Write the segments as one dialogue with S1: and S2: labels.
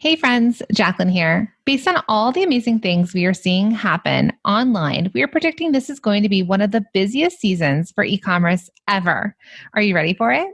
S1: Hey friends, Jacqueline here. Based on all the amazing things we are seeing happen online, we are predicting this is going to be one of the busiest seasons for e-commerce ever. Are you ready for it?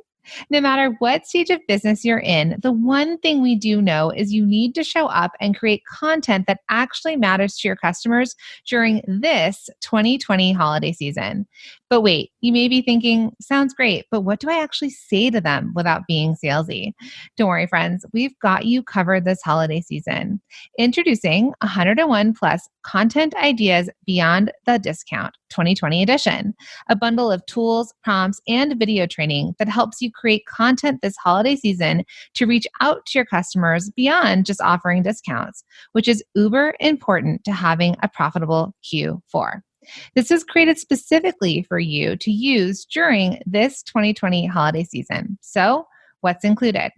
S1: No matter what stage of business you're in, the one thing we do know is you need to show up and create content that actually matters to your customers during this 2020 holiday season. But wait, you may be thinking, sounds great, but what do I actually say to them without being salesy? Don't worry, friends, we've got you covered this holiday season. Introducing 101 plus content ideas beyond the discount 2020 edition, a bundle of tools, prompts, and video training that helps you create content this holiday season to reach out to your customers beyond just offering discounts, which is uber important to having a profitable Q4. This is created specifically for you to use during this 2020 holiday season. So, what's included?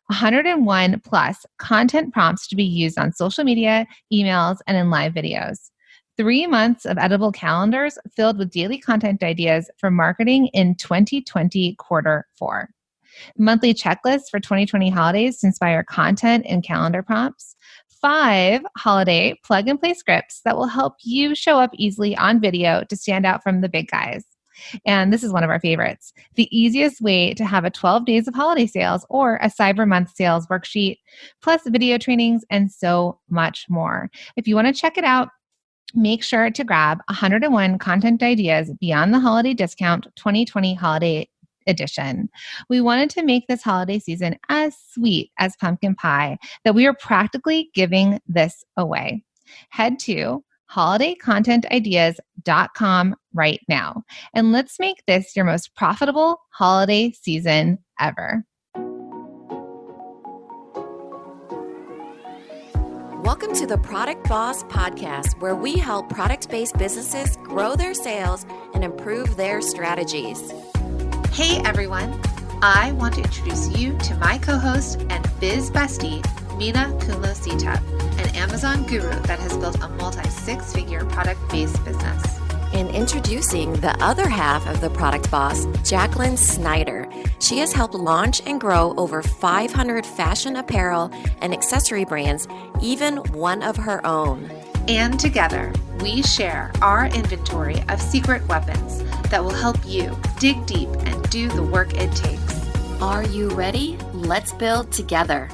S1: 101 plus content prompts to be used on social media, emails, and in live videos. 3 months of editable calendars filled with daily content ideas for marketing in 2020 quarter 4. Monthly checklists for 2020 holidays to inspire content and calendar prompts. 5 holiday plug-and-play scripts that will help you show up easily on video to stand out from the big guys. And this is one of our favorites. The easiest way to have a 12 days of holiday sales or a Cyber Month sales worksheet, plus video trainings and so much more. If you want to check it out, make sure to grab 101 content ideas beyond the holiday discount 2020 holiday edition. We wanted to make this holiday season as sweet as pumpkin pie that we are practically giving this away. Head to holidaycontentideas.com right now, and let's make this your most profitable holiday season ever.
S2: Welcome to the Product Boss Podcast, where we help product-based businesses grow their sales and improve their strategies.
S1: Hey everyone, I want to introduce you to my co-host and biz bestie, Minna an Amazon guru that has built a multi-six-figure product-based business.
S2: And introducing the other half of the Product Boss, Jacqueline Snyder. She has helped launch and grow over 500 fashion apparel and accessory brands, even one of her own.
S1: And together, we share our inventory of secret weapons that will help you dig deep and do the work it takes.
S2: Are you ready? Let's build together.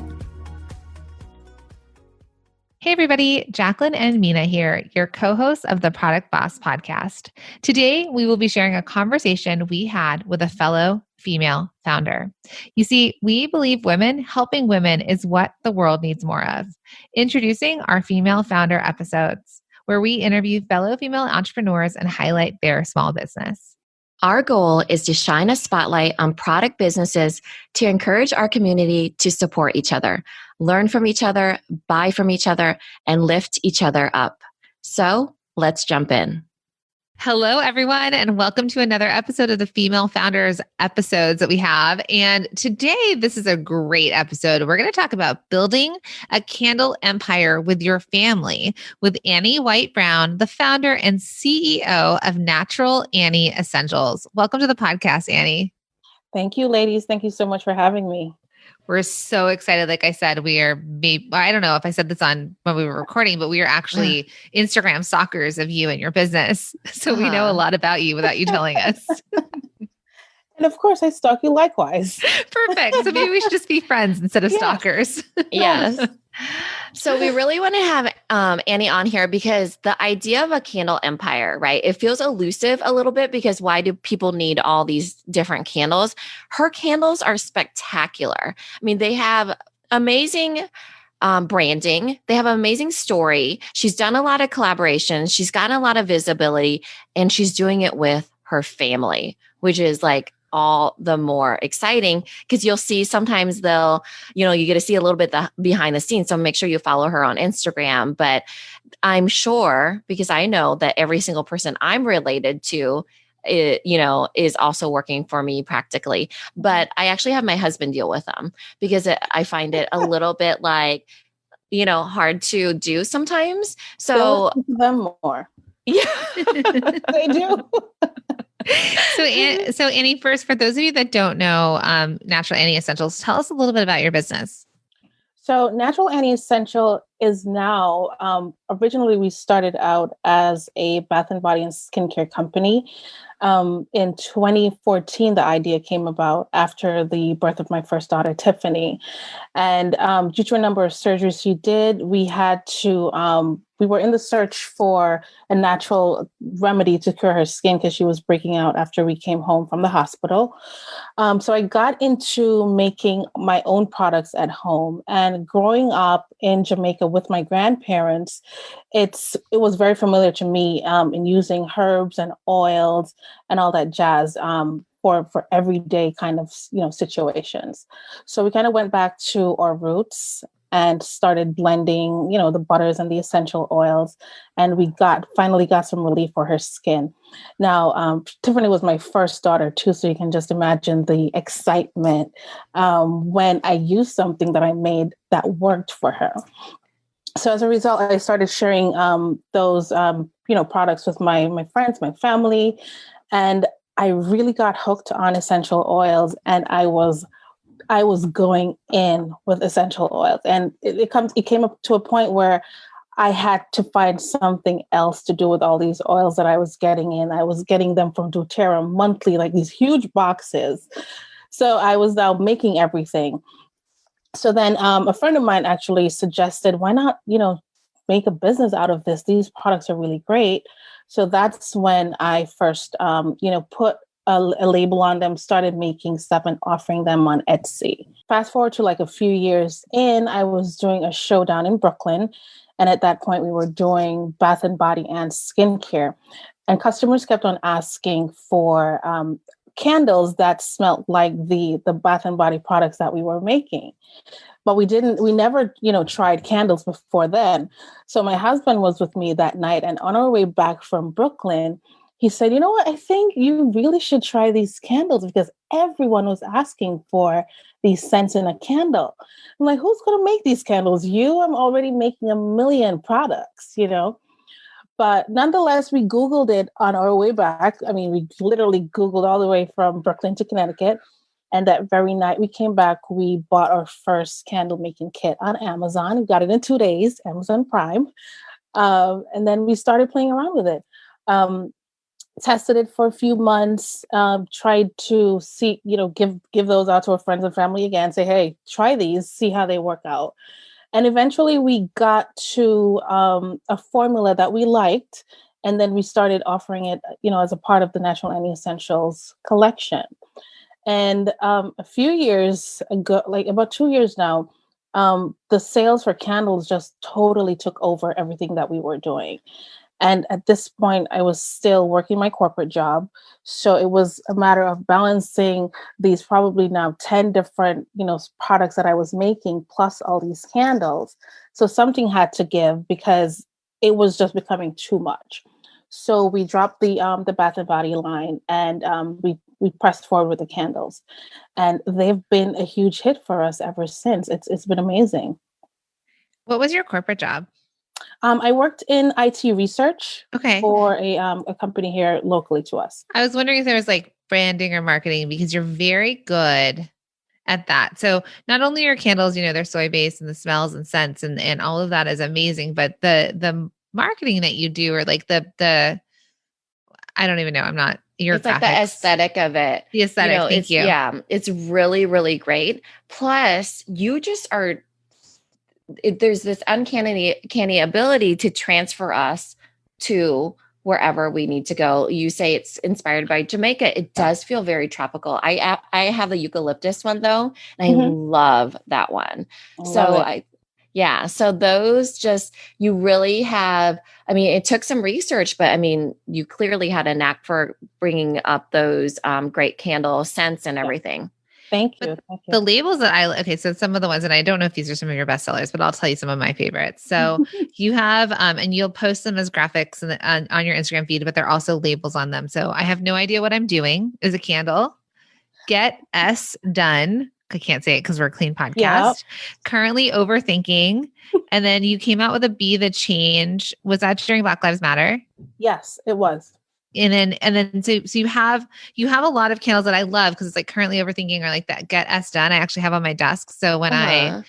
S1: Hey everybody, Jacqueline and Minna here, your co-hosts of the Product Boss Podcast. Today, we will be sharing a conversation we had with a fellow female founder. You see, we believe women helping women is what the world needs more of. Introducing our female founder episodes, where we interview fellow female entrepreneurs and highlight their small business.
S2: Our goal is to shine a spotlight on product businesses to encourage our community to support each other, learn from each other, buy from each other, and lift each other up. So let's jump in.
S1: Hello, everyone, and welcome to another episode of the Female Founders episodes that we have. And today, this is a great episode. We're going to talk about building a candle empire with your family with Annie White-Brown, the founder and CEO of Natural Annie Essentials. Welcome to the podcast, Annie.
S3: Thank you, ladies. Thank you so much for having me.
S1: We're so excited. Like I said, we are, I don't know if I said this on when we were recording, but we are actually Instagram stalkers of you and your business. So we know a lot about you without you telling us.
S3: And of course, I stalk you likewise.
S1: Perfect. So maybe we should just be friends instead of stalkers.
S2: Yes. So we really want to have Annie on here because the idea of a candle empire, right? It feels elusive a little bit because why do people need all these different candles? Her candles are spectacular. I mean, they have amazing branding. They have an amazing story. She's done a lot of collaborations. She's gotten a lot of visibility, and she's doing it with her family, which is like all the more exciting because you'll see sometimes you get to see a little bit behind the scenes. So make sure you follow her on Instagram. But I'm sure, because I know that every single person I'm related to, is also working for me practically. But I actually have my husband deal with them because I find it a little bit like, hard to do sometimes. So
S3: them more.
S2: Yeah,
S3: they do.
S1: So Annie, first, for those of you that don't know Natural Annie Essentials, tell us a little bit about your business.
S3: So Natural Anti-Essential is now, originally we started out as a bath and body and skincare company. In 2014, the idea came about after the birth of my first daughter, Tiffany. And due to a number of surgeries she did, we were in the search for a natural remedy to cure her skin because she was breaking out after we came home from the hospital. So I got into making my own products at home. And growing up in Jamaica with my grandparents, it was very familiar to me in using herbs and oils and all that jazz. For everyday kind of situations. So we kind of went back to our roots and started blending, the butters and the essential oils, and we finally got some relief for her skin. Now, Tiffany was my first daughter too, so you can just imagine the excitement when I used something that I made that worked for her. So as a result, I started sharing those products with my friends, my family, and I really got hooked on essential oils, and I was going in with essential oils, and it came up to a point where I had to find something else to do with all these oils that I was getting in. I was getting them from doTERRA monthly, like these huge boxes. So I was now making everything. So then a friend of mine actually suggested, why not, make a business out of this? These products are really great. So that's when I first, put a label on them, started making stuff and offering them on Etsy. Fast forward to like a few years in, I was doing a show down in Brooklyn. And at that point, we were doing bath and body and skincare. And customers kept on asking for candles that smelled like the bath and body products that we were making. But we never, tried candles before then. So my husband was with me that night, and on our way back from Brooklyn, he said, you know what, I think you really should try these candles because everyone was asking for these scents in a candle. I'm like, who's going to make these candles? You? I'm already making a million products, But nonetheless, we Googled it on our way back. I mean, we literally Googled all the way from Brooklyn to Connecticut. And that very night we came back, we bought our first candle making kit on Amazon. We got it in 2 days, Amazon Prime. And then we started playing around with it. Tested it for a few months, tried to see, give those out to our friends and family again, say, hey, try these, see how they work out. And eventually we got to a formula that we liked. And then we started offering it, as a part of the Natural Anti-Essentials collection. And a few years ago, like about 2 years now, the sales for candles just totally took over everything that we were doing. And at this point, I was still working my corporate job. So it was a matter of balancing these probably now 10 different, products that I was making, plus all these candles. So something had to give because it was just becoming too much. So we dropped the Bath and Body line, and we pressed forward with the candles. And they've been a huge hit for us ever since. It's been amazing.
S1: What was your corporate job?
S3: I worked in IT research
S1: Okay.
S3: for a company here locally to us.
S1: I was wondering if there was like branding or marketing because you're very good at that. So not only are candles, they're soy-based and the smells and scents and all of that is amazing, but the marketing that you do or like the I don't even know. I'm not
S2: It's like the aesthetic of it.
S1: The aesthetic. Thank you.
S2: Yeah, it's really, really great. Plus, you just are. There's this uncanny ability to transfer us to wherever we need to go. You say it's inspired by Jamaica. It does feel very tropical. I have the eucalyptus one though, and I love that one. So those just, you really have, I mean, it took some research, but I mean, you clearly had a knack for bringing up those great candle scents and everything.
S3: Thank you.
S1: The labels that so some of the ones, and I don't know if these are some of your best sellers, but I'll tell you some of my favorites. So you have, and you'll post them as graphics on your Instagram feed, but they're also labels on them. So I have no idea what I'm doing is a candle. Get S done. I can't say it because we're a clean podcast. Yep. Currently overthinking. And then you came out with a Be the Change. Was that during Black Lives Matter?
S3: Yes, it was.
S1: So you have a lot of candles that I love because it's like currently overthinking or like that get S done. I actually have on my desk. So when I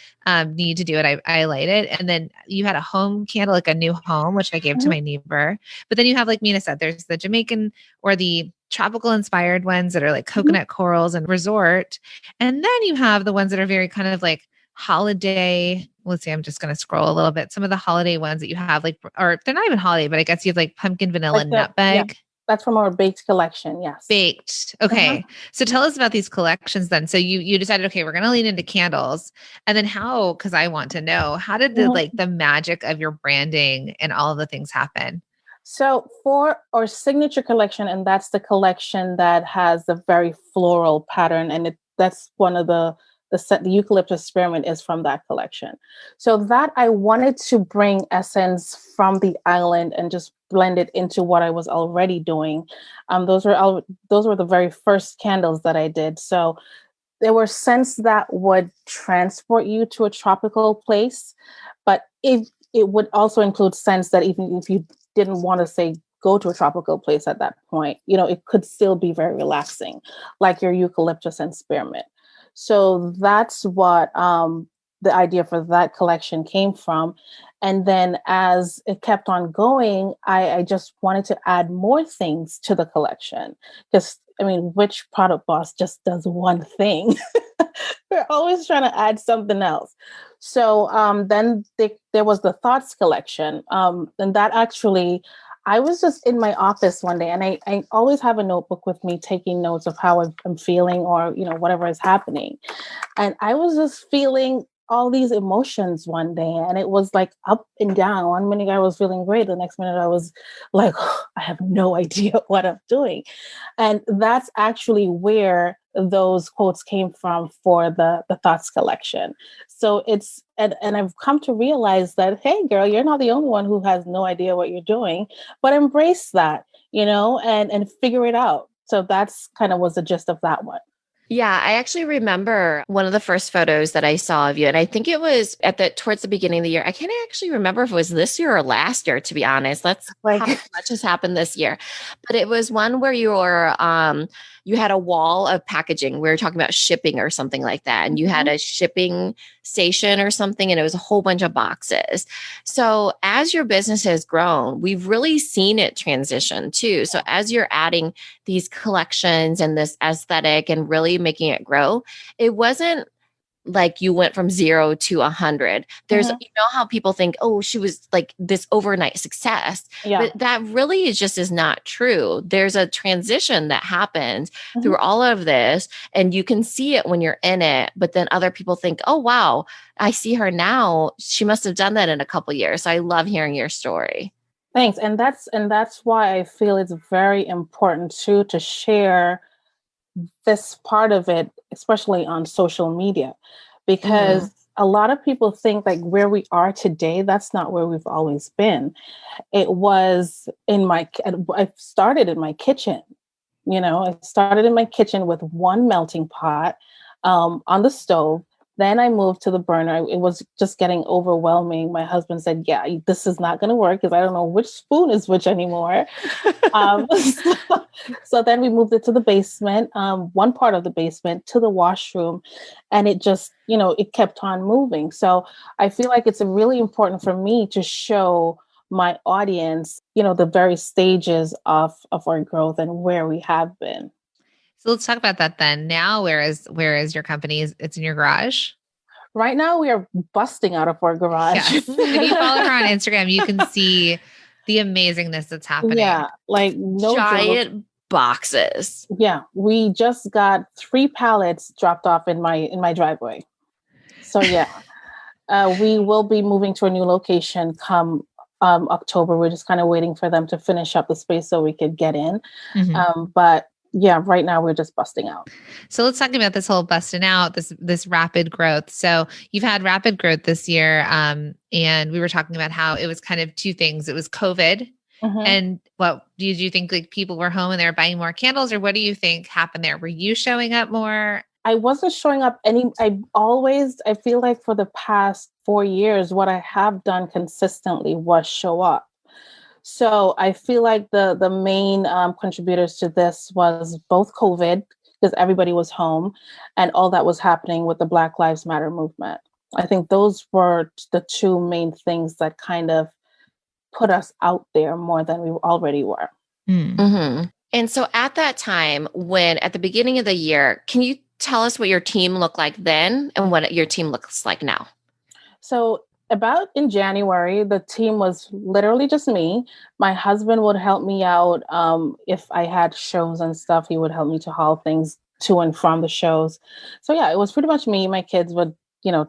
S1: need to do it, I light it. And then you had a home candle, like a new home, which I gave to my neighbor. But then you have, like Minna said, there's the Jamaican or the tropical inspired ones that are like coconut corals and resort. And then you have the ones that are very kind of like holiday. Let's see, I'm just going to scroll a little bit. Some of the holiday ones that you have, like, or they're not even holiday, but I guess you have like pumpkin, vanilla, and nutmeg.
S3: Yeah, that's from our baked collection. Yes.
S1: Baked. Okay. So tell us about these collections then. So you decided, okay, we're going to lean into candles. And then how, because I want to know, how did the magic of your branding and all of the things happen?
S3: So for our signature collection, and that's the collection that has a very floral pattern, and that's one of the eucalyptus spearmint is from that collection. So that I wanted to bring essence from the island and just blend it into what I was already doing. Those were the very first candles that I did. So there were scents that would transport you to a tropical place, but it would also include scents that even if you didn't want to say go to a tropical place at that point, it could still be very relaxing, like your eucalyptus and spearmint. So that's what the idea for that collection came from. And then as it kept on going, I just wanted to add more things to the collection. Because, which product boss just does one thing? We're always trying to add something else. So then there was the Thoughts collection. And that actually, I was just in my office one day, and I always have a notebook with me taking notes of how I'm feeling or, whatever is happening. And I was just feeling all these emotions one day, and it was like up and down. One minute I was feeling great. The next minute I was like, oh, I have no idea what I'm doing. And that's actually where those quotes came from for the Thoughts collection. So it's, and I've come to realize that, hey girl, you're not the only one who has no idea what you're doing, but embrace that, and figure it out. So that's kind of was the gist of that one.
S2: Yeah, I actually remember one of the first photos that I saw of you, and I think it was towards the beginning of the year. I can't actually remember if it was this year or last year, to be honest. That's how much has happened this year. But it was one where you had a wall of packaging. We were talking about shipping or something like that, and you had a shipping station or something, and it was a whole bunch of boxes. So as your business has grown, we've really seen it transition too. So as you're adding these collections and this aesthetic and really making it grow, it wasn't like you went from 0 to 100. There's, how people think, oh, she was like this overnight success. Yeah. But that really is not true. There's a transition that happens through all of this, and you can see it when you're in it. But then other people think, oh, wow, I see her now. She must have done that in a couple of years. So I love hearing your story.
S3: Thanks. And that's why I feel it's very important too, to share this part of it, especially on social media, because a lot of people think like where we are today, that's not where we've always been. It was I started in my kitchen, I started in my kitchen with one melting pot on the stove. Then I moved to the burner. It was just getting overwhelming. My husband said, yeah, this is not going to work because I don't know which spoon is which anymore. So then we moved it to the basement, one part of the basement to the washroom. And it just, it kept on moving. So I feel like it's really important for me to show my audience, the various stages of our growth and where we have been.
S1: So let's talk about that then. Now, where is your company? It's in your garage?
S3: Right now, we are busting out of our garage.
S1: Yes. If you follow her on Instagram, you can see the amazingness that's happening.
S3: Yeah, like
S2: giant boxes.
S3: Yeah, we just got 3 pallets dropped off in my driveway. So yeah, we will be moving to a new location come October. We're just kind of waiting for them to finish up the space so we could get in. But yeah, right now we're just busting out.
S1: So let's talk about this whole busting out, this rapid growth. So you've had rapid growth this year. And we were talking about how it was kind of 2 things. It was COVID. And what did you think, like people were home and they were buying more candles, or what do you think happened there? Were you showing up more?
S3: I wasn't showing up I feel like for the past 4 years, what I have done consistently was show up. So I feel like the main contributors to this was both COVID, because everybody was home, and all that was happening with the Black Lives Matter movement. I think those were the two main things that kind of put us out there more than we already were.
S2: Mm-hmm. And so at that time, at the beginning of the year, can you tell us what your team looked like then and what your team looks like now?
S3: So about in January, the team was literally just me. My husband would help me out. If I had shows and stuff, he would help me to haul things to and from the shows. So yeah, it was pretty much me. My kids would,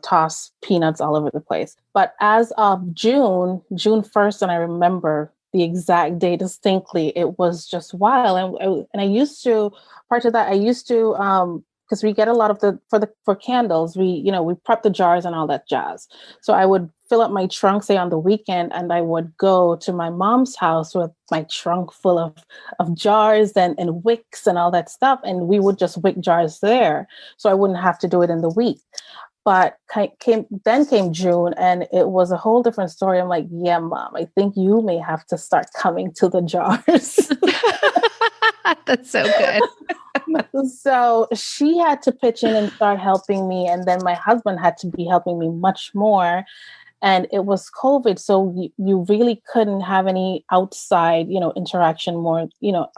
S3: toss peanuts all over the place. But as of June 1st, and I remember the exact day distinctly, it was just wild. And I used to, part of that, I used to, because we get a lot of for candles, we prep the jars and all that jazz. So I would fill up my trunk, say on the weekend, and I would go to my mom's house with my trunk full of jars and wicks and all that stuff. And we would just wick jars there. So I wouldn't have to do it in the week. But came June, and it was a whole different story. I'm like, yeah, Mom, I think you may have to start coming to the jars.
S1: That's so good.
S3: So she had to pitch in and start helping me. And then my husband had to be helping me much more. And it was COVID. So you really couldn't have any outside, interaction more,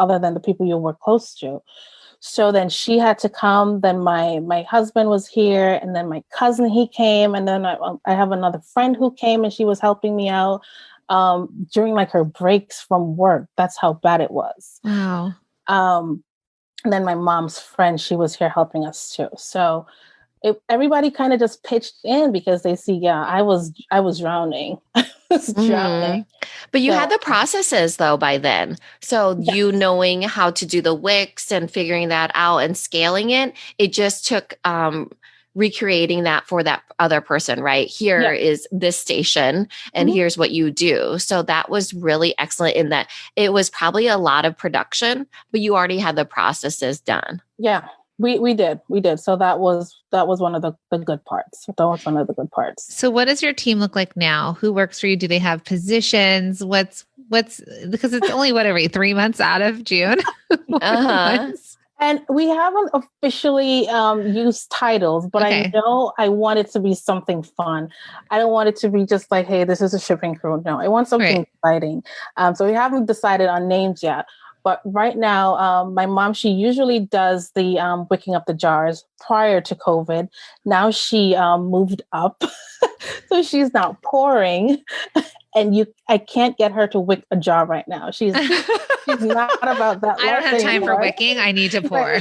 S3: other than the people you were close to. So then she had to come. Then my husband was here, and then my cousin, he came. And then I have another friend who came, and she was helping me out during like her breaks from work. That's how bad it was.
S1: Wow.
S3: And then my mom's friend, she was here helping us too. So everybody kind of just pitched in because they see, I was drowning. Drowning.
S2: But you had the processes though by then. So
S3: yes.
S2: You knowing how to do the wicks and figuring that out and scaling it just took recreating that for that other person, right? Here is this station and here's what you do. So that was really excellent in that it was probably a lot of production, but you already had the processes done.
S3: Yeah. We did. So that was one of the good parts. That was one of the good parts.
S1: So what does your team look like now? Who works for you? Do they have positions? What's because it's only every 3 months out of June.
S3: And we haven't officially used titles, but I know I want it to be something fun. I don't want it to be just like, hey, this is a shipping crew. No, I want something exciting. So we haven't decided on names yet. But right now, my mom, she usually does the wicking up the jars prior to COVID. Now she moved up. So she's now pouring. And I can't get her to wick a jar right now. She's not about that.
S1: I don't have time for wicking. I need to pour.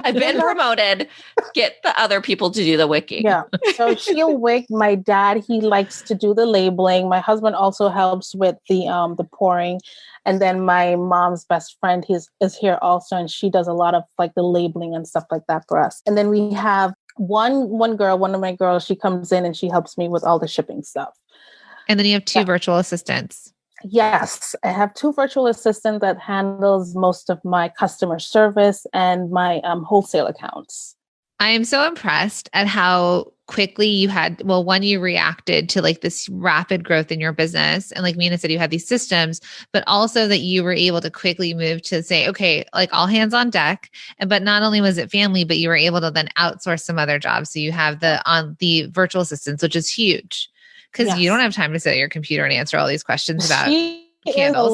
S2: I've been promoted. Get the other people to do the wicking.
S3: Yeah. So she'll wick. My dad, he likes to do the labeling. My husband also helps with the pouring. And then my mom's best friend is here also, and she does a lot of like the labeling and stuff like that for us. And then we have one girl, one of my girls, she comes in and she helps me with all the shipping stuff.
S1: And then you have two virtual assistants.
S3: Yes, I have two virtual assistants that handles most of my customer service and my wholesale accounts.
S1: I am so impressed at how quickly you you reacted to like this rapid growth in your business. And like Minna said, you had these systems, but also that you were able to quickly move to say, okay, like all hands on deck. But not only was it family, but you were able to then outsource some other jobs. So you have the virtual assistants, which is huge because you don't have time to sit at your computer and answer all these questions about candles.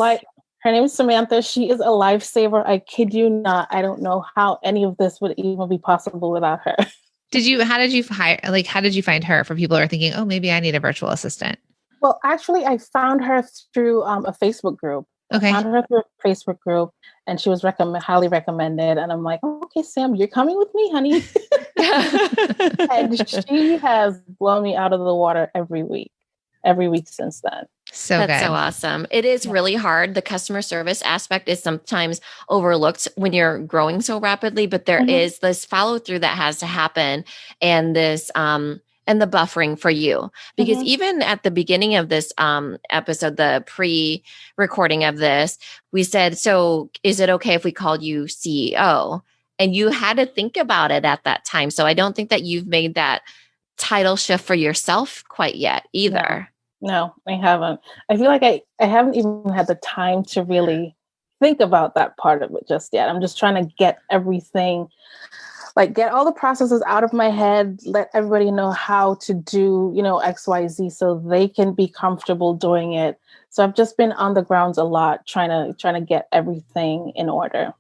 S3: Her name is Samantha. She is a lifesaver. I kid you not. I don't know how any of this would even be possible without her.
S1: How did you find her for people who are thinking, oh, maybe I need a virtual assistant?
S3: Well, actually, I found her through a Facebook group.
S1: Okay.
S3: I found her through a Facebook group, and she was highly recommended. And I'm like, oh, okay, Sam, you're coming with me, honey. And she has blown me out of the water every week since then.
S2: That's so awesome. It is really hard. The customer service aspect is sometimes overlooked when you're growing so rapidly, but there is this follow through that has to happen, and this and the buffering for you. Because even at the beginning of this episode, the pre-recording of this, we said, so is it okay if we called you CEO? And you had to think about it at that time. So I don't think that you've made that title shift for yourself quite yet either.
S3: No, I haven't. I feel like I haven't even had the time to really think about that part of it just yet. I'm just trying to get everything, like get all the processes out of my head, let everybody know how to do, XYZ so they can be comfortable doing it. So I've just been on the grounds a lot trying to get everything in order.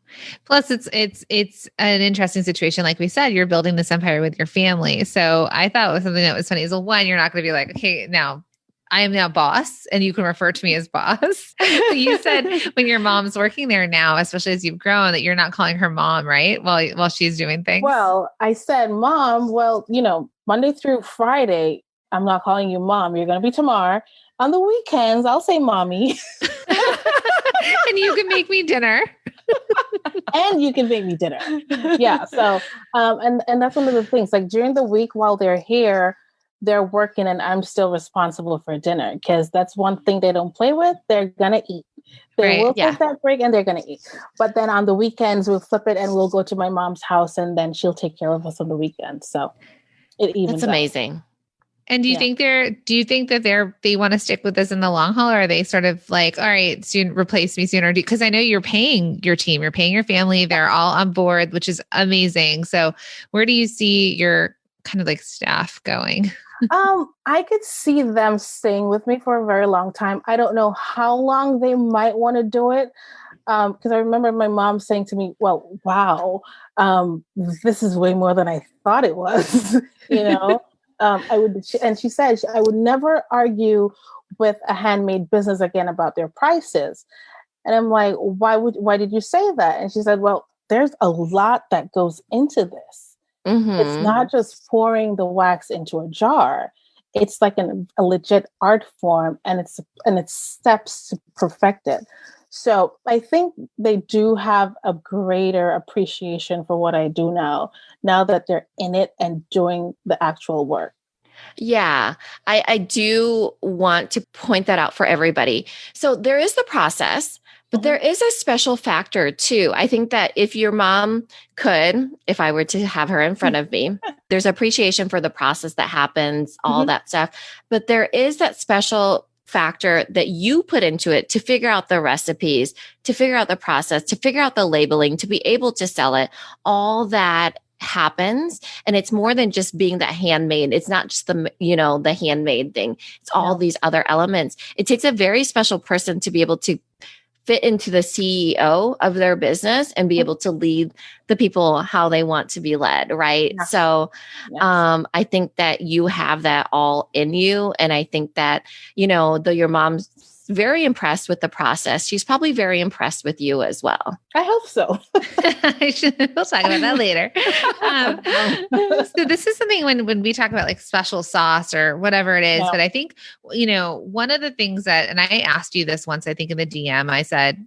S1: Plus, it's an interesting situation. Like we said, you're building this empire with your family. So I thought it was something that was funny. Is, well, one, you're not going to be like, okay, now I am now boss, and you can refer to me as boss. But you said when your mom's working there now, especially as you've grown, that you're not calling her mom, right? While she's doing things.
S3: Well, I said, Mom, well, Monday through Friday, I'm not calling you mom. You're going to be Tamar. On the weekends, I'll say mommy.
S1: And you can make me dinner.
S3: And you can make me dinner. Yeah. So, and that's one of the things, like during the week while they're here, they're working and I'm still responsible for dinner, because that's one thing they don't play with. They're going to eat. They will take that break and they're going to eat. But then on the weekends, we'll flip it and we'll go to my mom's house and then she'll take care of us on the weekends. So it evens
S2: That's amazing.
S3: out.
S2: And
S1: do you think that they want to stick with this in the long haul, or are they sort of like, all right, soon replace me sooner? Because I know you're paying your team, you're paying your family, they're all on board, which is amazing. So where do you see your kind of like staff going?
S3: I could see them staying with me for a very long time. I don't know how long they might want to do it. Because I remember my mom saying to me, well, wow, this is way more than I thought it was, and she said, I would never argue with a handmade business again about their prices. And I'm like, why did you say that? And she said, well, there's a lot that goes into this.
S2: Mm-hmm.
S3: It's not just pouring the wax into a jar. It's like a legit art form, and it's steps to perfect it. So I think they do have a greater appreciation for what I do now that they're in it and doing the actual work.
S2: Yeah, I do want to point that out for everybody. So there is the process, but there is a special factor too. I think that if your mom could, if I were to have her in front of me, there's appreciation for the process that happens, all that stuff. But there is that special factor that you put into it to figure out the recipes, to figure out the process, to figure out the labeling, to be able to sell it. All that happens. And it's more than just being that handmade. It's not just the handmade thing. It's all these other elements. It takes a very special person to be able to fit into the CEO of their business and be able to lead the people how they want to be led. Right. Yeah. So, I think that you have that all in you. And I think that, though your mom's very impressed with the process, she's probably very impressed with you as well.
S3: I hope so.
S1: We'll talk about that later. So this is something when we talk about like special sauce or whatever it is, but I think, one of the things that, and I asked you this once, I think in the DM, I said,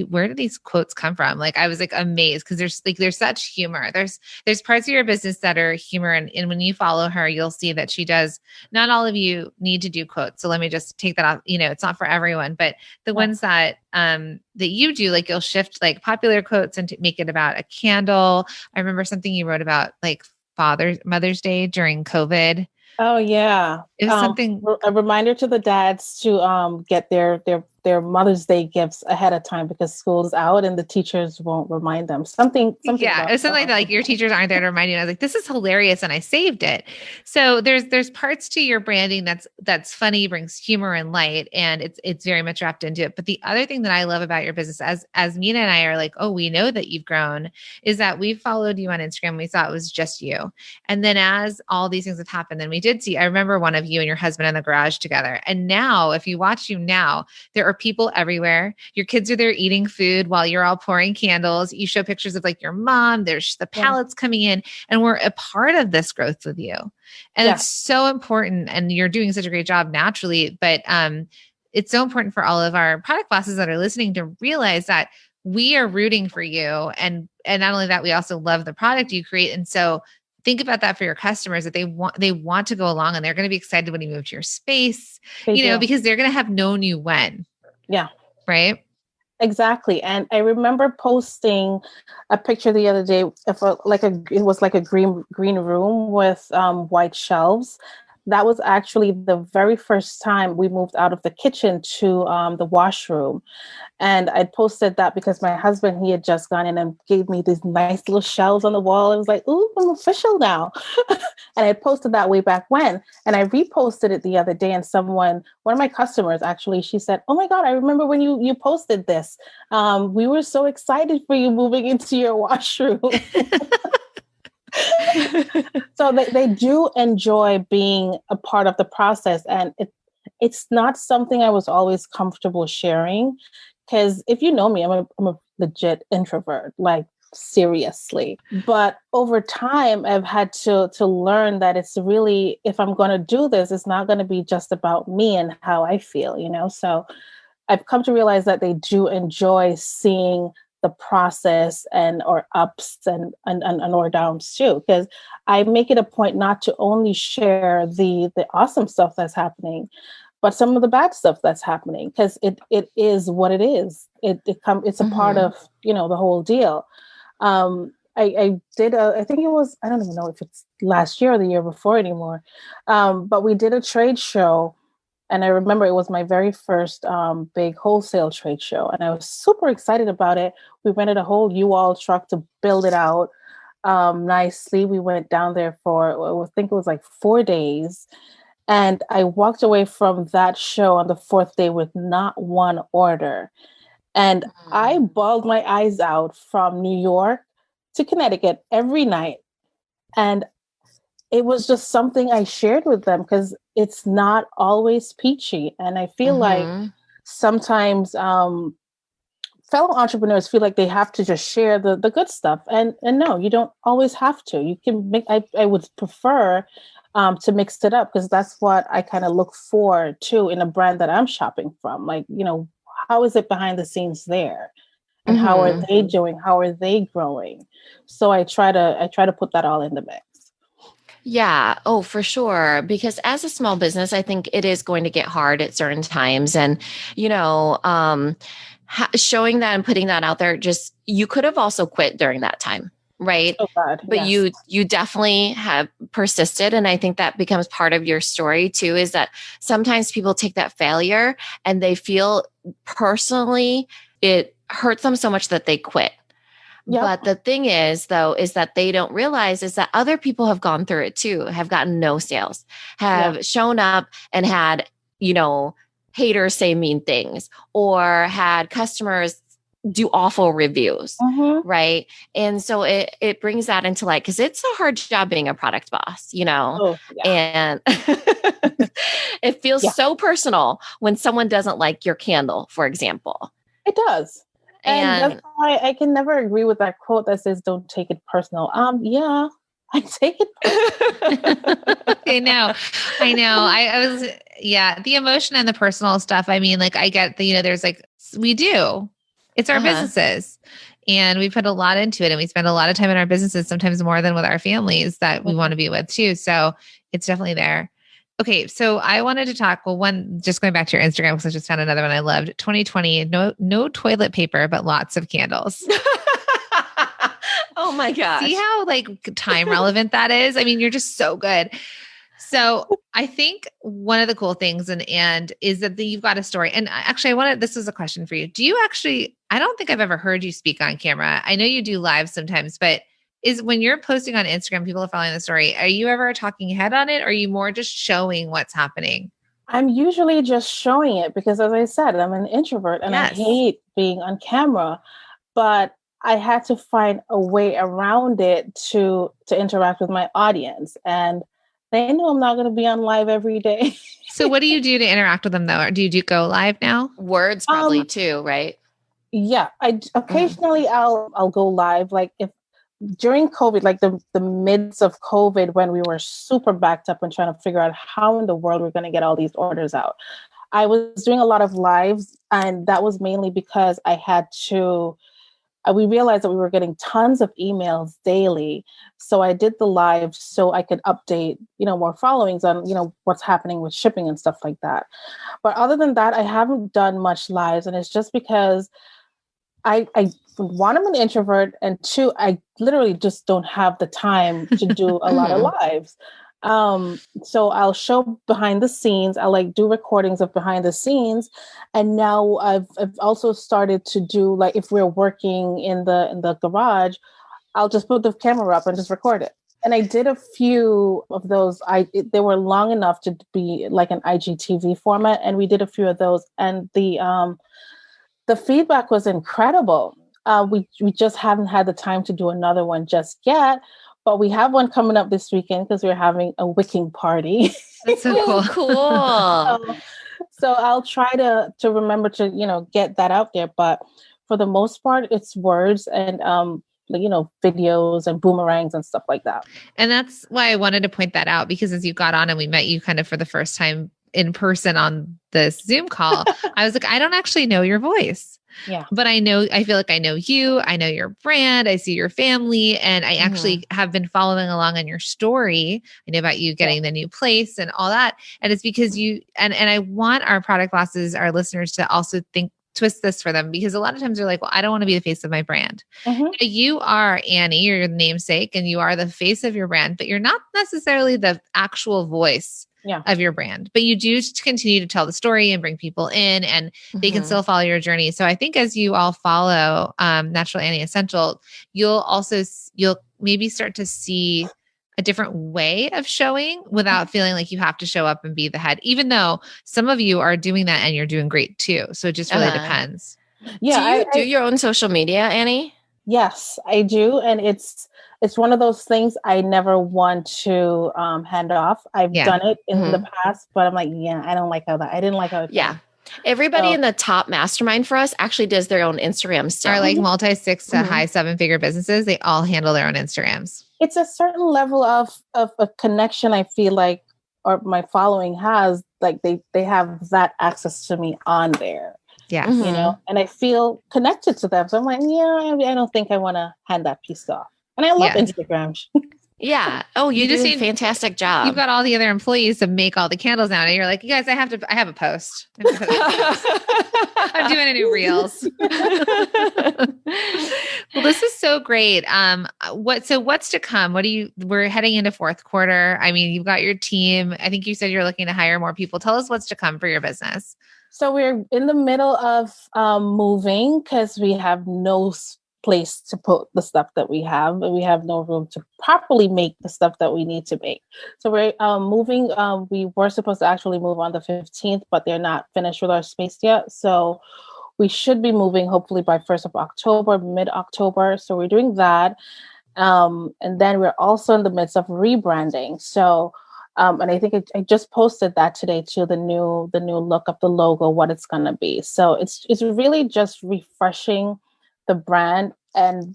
S1: where do these quotes come from? Like, I was like amazed because there's such humor. There's parts of your business that are humor. And when you follow her, you'll see that she does, not all of you need to do quotes. So let me just take that off. It's not for everyone, but the ones that you do, like you'll shift like popular quotes and make it about a candle. I remember something you wrote about like Mother's Day during COVID.
S3: Oh yeah.
S1: It was something,
S3: a reminder to the dads to get their Mother's Day gifts ahead of time because school's out and the teachers won't remind them. Something
S1: yeah, it's something like that. Like your teachers aren't there to remind you. I was like, this is hilarious, and I saved it. So there's parts to your branding that's funny, brings humor and light, and it's very much wrapped into it. But the other thing that I love about your business, as Minna and I are like, oh, we know that you've grown, is that we followed you on Instagram. We thought it was just you, and then as all these things have happened, then we did see. I remember one of you and your husband in the garage together, and now if you watch you now, there are people everywhere. Your kids are there eating food while you're all pouring candles. You show pictures of like your mom, there's the pallets coming in, and we're a part of this growth with you. And it's so important, and you're doing such a great job naturally, but it's so important for all of our product bosses that are listening to realize that we are rooting for you. And not only that, we also love the product you create. And so think about that for your customers, that they want to go along and they're going to be excited when you move to your space, because they're going to have known you when.
S3: Yeah.
S1: Right.
S3: Exactly. And I remember posting a picture the other day of it was like a green room with white shelves. that was actually the very first time we moved out of the kitchen to the washroom. And I posted that because my husband, he had just gone in and gave me these nice little shelves on the wall. I was like, ooh, I'm official now. And I posted that way back when. And I reposted it the other day. And one of my customers actually, she said, oh my God, I remember when you posted this. We were so excited for you moving into your washroom. So they do enjoy being a part of the process. And it's not something I was always comfortable sharing. Because if you know me, I'm a legit introvert, like seriously. But over time, I've had to learn that it's really, if I'm going to do this, it's not going to be just about me and how I feel, So I've come to realize that they do enjoy seeing the process or ups and or downs too. Because I make it a point not to only share the awesome stuff that's happening, but some of the bad stuff that's happening, because it is what it is. It's a part of, the whole deal. I did I think it was, I don't even know if it's last year or the year before anymore. But we did a trade show, and I remember it was my very first big wholesale trade show. And I was super excited about it. We rented a whole U-Haul truck to build it out nicely. We went down there for, I think it was like 4 days. And I walked away from that show on the 4th day with not one order. And I bawled my eyes out from New York to Connecticut every night. And it was just something I shared with them, because it's not always peachy. And I feel like sometimes fellow entrepreneurs feel like they have to just share the good stuff. And no, you don't always have to. You can I would prefer to mix it up, because that's what I kind of look for too in a brand that I'm shopping from. Like, how is it behind the scenes there? And how are they doing? How are they growing? So I try to put that all in the mix.
S2: Yeah. Oh, for sure. Because as a small business, I think it is going to get hard at certain times. And, showing that and putting that out there, you could have also quit during that time. Right.
S3: Oh God,
S2: but
S3: yes.
S2: you definitely have persisted. And I think that becomes part of your story too, is that sometimes people take that failure and they feel personally it hurts them so much that they quit. Yep. But the thing is, though, is that they don't realize is that other people have gone through it too, have gotten no sales, have shown up and had, haters say mean things, or had customers do awful reviews. Right. And so it brings that into light, because it's a hard job being a product boss, and it feels so personal when someone doesn't like your candle, for example.
S3: It does. And that's why I can never agree with that quote that says, don't take it personal. Yeah, I take it personal.
S1: I know. I was, the emotion and the personal stuff. I mean, like, I get there's we do. It's our businesses, and we put a lot into it, and we spend a lot of time in our businesses, sometimes more than with our families that we want to be with too. So it's definitely there. Okay. So I wanted to talk, just going back to your Instagram, because I just found another one I loved. 2020, no toilet paper, but lots of candles.
S2: Oh my gosh.
S1: See how time relevant that is? I mean, you're just so good. So I think one of the cool things and is that you've got a story. And actually this is a question for you. Do you I don't think I've ever heard you speak on camera. I know you do live sometimes, but when you're posting on Instagram, people are following the story, are you ever talking head on it? Or are you more just showing what's happening?
S3: I'm usually just showing it because, as I said, I'm an introvert and I hate being on camera, but I had to find a way around it to interact with my audience. And they know I'm not going to be on live every day.
S1: So what do you do to interact with them though? Or do you go live now?
S2: Words probably too, right?
S3: Yeah. Occasionally I'll go live. Like if during COVID, like the midst of COVID, when we were super backed up and trying to figure out how in the world we're going to get all these orders out, I was doing a lot of lives. And that was mainly because I had to, we realized that we were getting tons of emails daily. So I did the live so I could update, more followings on, what's happening with shipping and stuff like that. But other than that, I haven't done much lives. And it's just because one, I'm an introvert, and two, I literally just don't have the time to do a lot of lives. So I'll show behind the scenes. I like do recordings of behind the scenes. And now I've also started to do, like, if we're working in the garage, I'll just put the camera up and just record it. And I did a few of those. They were long enough to be like an IGTV format, and we did a few of those. And the feedback was incredible. We just haven't had the time to do another one just yet, but we have one coming up this weekend because we're having a wicking party.
S1: That's so cool.
S2: Cool.
S3: So I'll try to remember to get that out there. But for the most part, it's words and videos and boomerangs and stuff like that.
S1: And that's why I wanted to point that out, because as you got on and we met you kind of for the first time in person on this Zoom call, I was like, I don't actually know your voice.
S3: Yeah.
S1: But I feel like I know you, I know your brand, I see your family, and I actually have been following along on your story. I know about you getting the new place and all that. And it's because and I want our product bosses, our listeners, to also twist this for them, because a lot of times they're like, well, I don't want to be the face of my brand. You are Annie, you're the namesake, and you are the face of your brand, but you're not necessarily the actual voice of your brand, but you do continue to tell the story and bring people in, and they can still follow your journey. So I think as you all follow Natural Annie Essential, you'll maybe start to see a different way of showing without feeling like you have to show up and be the head, even though some of you are doing that and you're doing great too. So it just really depends.
S2: Yeah. Do you do your own social media, Annie?
S3: Yes, I do. And it's one of those things I never want to hand off. I've done it in the past, but I'm like, I don't like how that. I didn't like how it felt.
S2: Everybody in the top mastermind for us actually does their own Instagram still.
S1: Our like multi-6 to high 7-figure businesses, they all handle their own Instagrams.
S3: It's a certain level of a connection I feel like, or my following has, like they have that access to me on there.
S1: Yeah.
S3: And I feel connected to them. So I'm like, I don't think I want to hand that piece off. And I love Instagram.
S2: Yeah. Oh, you just did a fantastic job.
S1: You've got all the other employees to make all the candles now. And you're like, you guys, I have a post. I'm doing a new reels. Well, this is so great. What's to come? We're heading into fourth quarter. I mean, you've got your team. I think you said you're looking to hire more people. Tell us what's to come for your business.
S3: So we're in the middle of moving because we have no place to put the stuff that we have, and we have no room to properly make the stuff that we need to make. So we're moving. We were supposed to actually move on the 15th, but they're not finished with our space yet. So we should be moving hopefully by 1st of October, mid-October. So we're doing that. And then we're also in the midst of rebranding. So and I think I just posted that today too, the new look of the logo, what it's going to be. So it's really just refreshing the brand and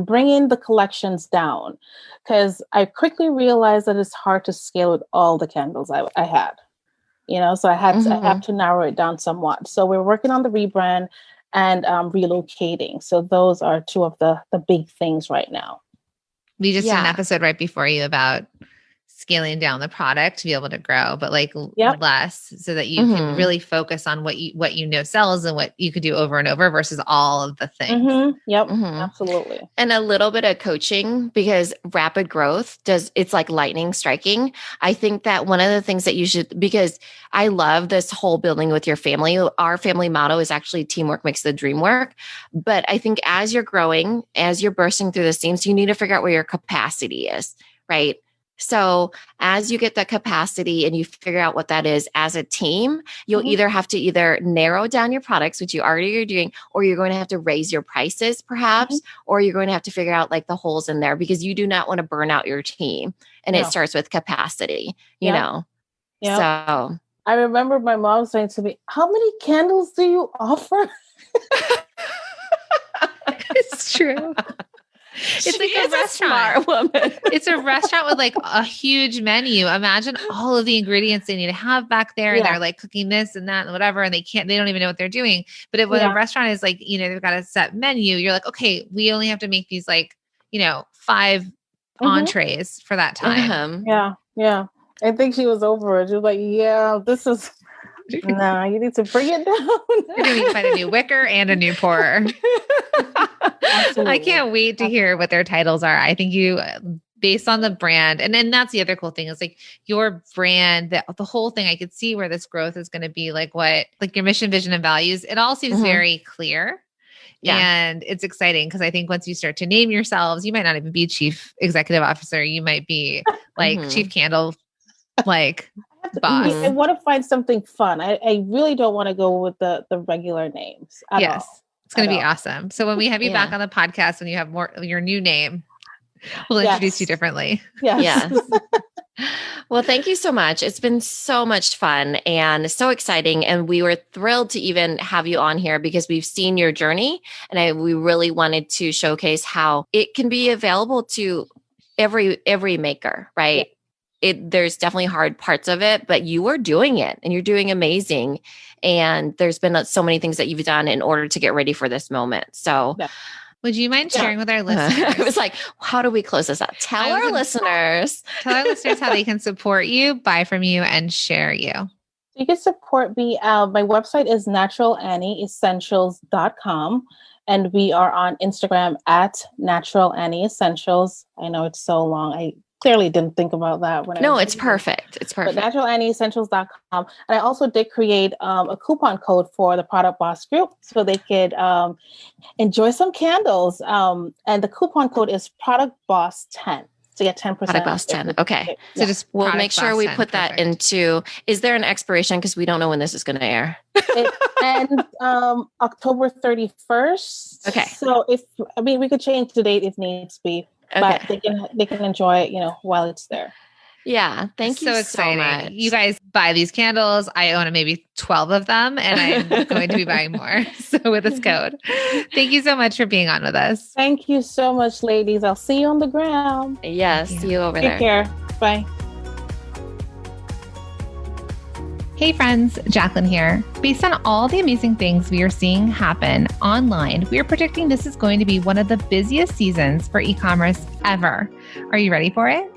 S3: bringing the collections down, because I quickly realized that it's hard to scale with all the candles I had, so I have to narrow it down somewhat. So we're working on the rebrand and relocating. So those are two of the big things right now.
S1: We just did an episode right before you about scaling down the product to be able to grow, but less, so that you can really focus on what you know sells and what you could do over and over versus all of the things.
S3: Absolutely.
S2: And a little bit of coaching, because rapid growth it's like lightning striking. I think that one of the things that you should, because I love this whole building with your family. Our family motto is actually teamwork makes the dream work. But I think as you're growing, as you're bursting through the seams, you need to figure out where your capacity is, right? So as you get the capacity and you figure out what that is as a team, you'll either have to narrow down your products, which you already are doing, or you're going to have to raise your prices perhaps, or you're going to have to figure out like the holes in there, because you do not want to burn out your team. And it starts with capacity, you know? So
S3: I remember my mom saying to me, how many candles do you offer?
S1: It's true. It's like a restaurant.
S2: Smart woman.
S1: It's a restaurant with like a huge menu. Imagine all of the ingredients they need to have back there, and they're like cooking this and that and whatever, and they don't even know what they're doing. But if when a restaurant is like, they've got a set menu, you're like, okay, we only have to make these 5 entrees for that time.
S3: Yeah. I think she was over it. She was like, this is no, you need to bring it down.
S1: You're going to find a new wicker and a new pourer. I can't wait to hear what their titles are. I think based on the brand. And then that's the other cool thing is like your brand, the whole thing, I could see where this growth is going to be like your mission, vision, and values. It all seems very clear. Yeah. And it's exciting because I think once you start to name yourselves, you might not even be chief executive officer. You might be like chief candle, like boss.
S3: I want to find something fun. I really don't want to go with the regular names at all.
S1: It's going to be awesome. So when we have you back on the podcast, when you have your new name, we'll introduce you differently.
S2: Yes. Well, thank you so much. It's been so much fun and so exciting. And we were thrilled to even have you on here because we've seen your journey. And we really wanted to showcase how it can be available to every maker, right? There's definitely hard parts of it, but you are doing it and you're doing amazing. And there's been so many things that you've done in order to get ready for this moment. So
S1: would you mind sharing with our listeners?
S2: I was like, how do we close this out? Tell our listeners
S1: how they can support you, buy from you, and share you.
S3: You can support me. My website is naturalannieessentials.com. And we are on Instagram at naturalannieessentials. I know it's so long. I clearly didn't think about that.
S2: It's perfect. It's perfect.
S3: But naturalannieessentials.com. And I also did create a coupon code for the Product Boss group so they could enjoy some candles. And the coupon code is Product Boss 10 to get 10%.
S2: Product Boss 10. Okay.
S1: So just
S2: we'll make sure we put that into, is there an expiration? Because we don't know when this is going to air.
S3: It ends October 31st.
S2: Okay.
S3: So we could change the date if needs be. But they can enjoy it, while it's there.
S2: Yeah. Thank you so much.
S1: You guys buy these candles. I own maybe 12 of them and I'm going to be buying more. So with this code. Thank you so much for being on with us.
S3: Thank you so much, ladies. I'll see you on the ground.
S2: Yes. See you over there.
S3: Take care. Bye.
S1: Hey friends, Jacqueline here. Based on all the amazing things we are seeing happen online, we are predicting this is going to be one of the busiest seasons for e-commerce ever. Are you ready for it?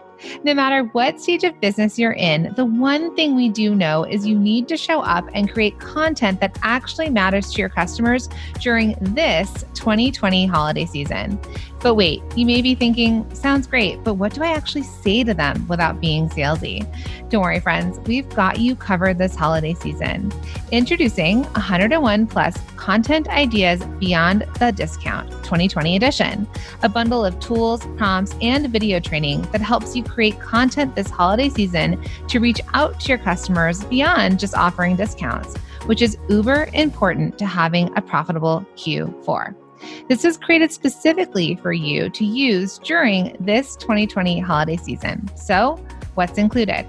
S1: No matter what stage of business you're in, the one thing we do know is you need to show up and create content that actually matters to your customers during this 2020 holiday season. But wait, you may be thinking, sounds great, but what do I actually say to them without being salesy? Don't worry, friends, we've got you covered this holiday season. Introducing 101 Plus Content Ideas Beyond the Discount 2020 edition, a bundle of tools, prompts, and video training that helps you create content this holiday season to reach out to your customers beyond just offering discounts, which is uber important to having a profitable Q4. This is created specifically for you to use during this 2020 holiday season. So, what's included?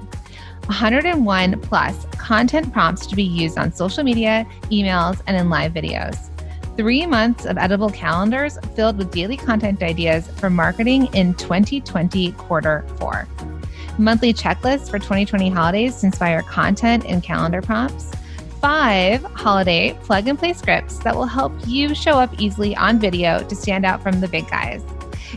S1: 101 plus content prompts to be used on social media, emails, and in live videos. 3 months of editable calendars filled with daily content ideas for marketing in 2020 quarter 4. Monthly checklists for 2020 holidays to inspire content and calendar prompts. 5 holiday plug-and-play scripts that will help you show up easily on video to stand out from the big guys.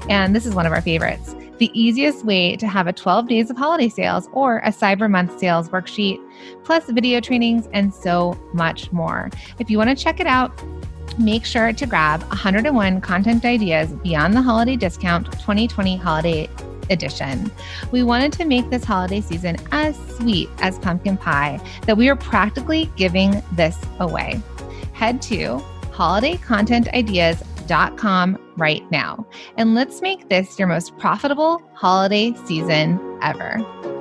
S1: And this is one of our favorites, the easiest way to have a 12 days of holiday sales or a Cyber Month sales worksheet, plus video trainings and so much more. If you want to check it out, make sure to grab 101 Content Ideas Beyond the Holiday Discount 2020 Holiday Edition. We wanted to make this holiday season as sweet as pumpkin pie that we are practically giving this away. Head to holidaycontentideas.com right now and let's make this your most profitable holiday season ever.